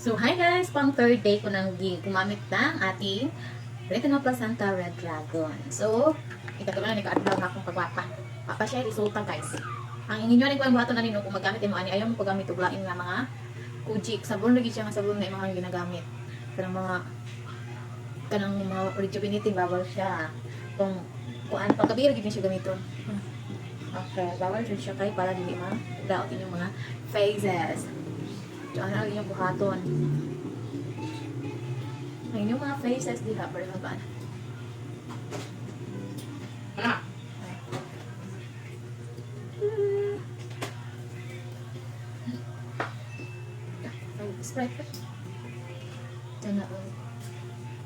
So, hi guys! Pang third day ko nang gumamit ng ating Retinol Placenta Red Dragon. So, ikatuloy na nikaadlaw na akong pagwapa. Papa siya resulta guys. Ang inyo rin ko ang buhaton na nino kung magamit mo ani ayaw mo paggamit og lain nga mga kujik. Sabon lagi siya nga sabon na imong ginagamit. Kanang mga rejuvenating bawal siya. Kung kuan pagkabi lagi siya gamiton. Okay, bawal siya kay para dili ma-daot inyong mga phases. Diyan ang inyong buhaton. Ang inyong mga faces diha para magaan. Sprite. Diyan na po.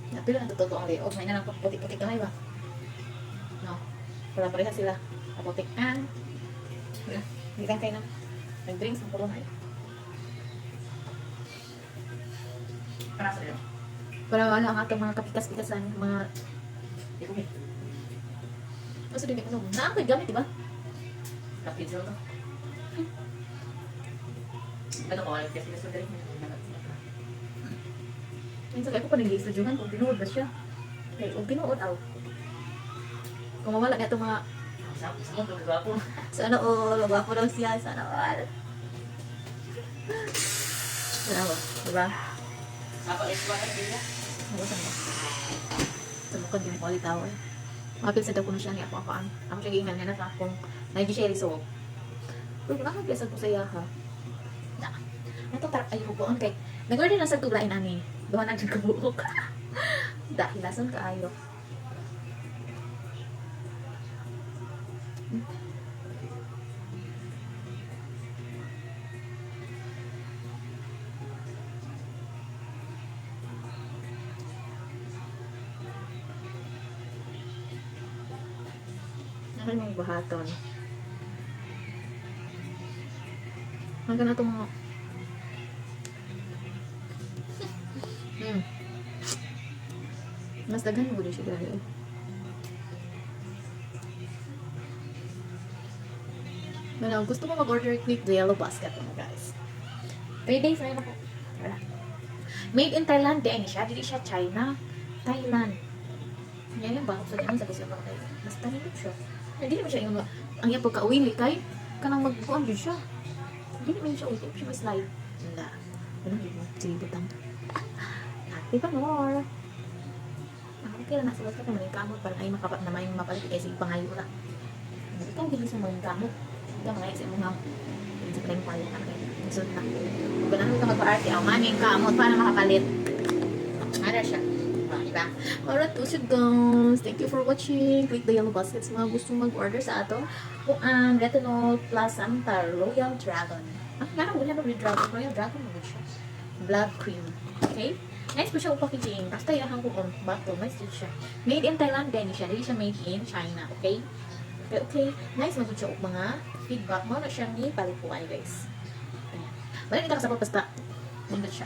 Napila na totoo ang layout. May na lang putik-putik kamay ba? No. Para pareha sila. Putik. Hindi lang kayo na. Nag-drinks ng corona. Para sa iyo. Para wala ang atong mga kapikas-pikasan, mga dikumi. Kasi din ko na ako gamit, di ba? Kapit to. Ano ko, alam kasi sa dali mo. Minsan kaya ko pa nag-i-studyuhan kung tinuod ba siya. Okay, kung tinuod, aw. Kung mawala na itong mga sana all, gwapo daw siya, sana all. Sana all, diba? Apa es banget dia? Nagusan ba? Sabukad yung ulit tao eh. Mapil sa daw ko na siya ni ako-akaan. Ako siya giingan niya na sa akong nag-share so. Pero nakapiyasag ko sa iya ha. Na. Natong tarap ay hubuan kay. Nag-order na sa tublain ani. Doon na dyan kabuok. Dahil lason ka ayo. Ano yung buhaton? Hanggang na itong mga mas daghan mo din siya dahil Now, gusto mo mag-order, click the yellow basket mo guys. 3 days na yun ako. Made in Thailand din siya. Dili siya China. Thailand. Yan yung bangko sa ganun sa gusto mga Thailand. Mas tahimik siya. Hindi naman siya yung ang iyang pagka-uwi ni Kai. Kanang magbuang din siya. Hindi naman siya uwi. Siya may slide. Wala. Wala din mo. Sige, butang. Happy pa more. Okay lang. Nasa ka naman yung kamot. Parang ay makapat na may mapalit. Kasi pangayo na. Ikaw hindi sa mga kamot. Ikaw mga isa mga hindi sa kanyang palit. So na. Kung ganun ka magpa-arte. Ang maning kamot para makapalit. Ano siya? Diba? Alright, to guys. Thank you for watching. Click the yellow basket sa mga gusto mag-order sa ato. Kung ang Retinol Placenta Royal Dragon. Parang wala na Royal Dragon mo siya. Blood cream. Okay? Nice po siya packaging. Basta yahan ko kung bato. Nice din siya. Made in Thailand din siya. Hindi siya made in China. Okay? Okay. Nice mag siya mga feedback mo na siya ni palit po guys. Ayan. Balik kita kasabot basta. Nandun siya.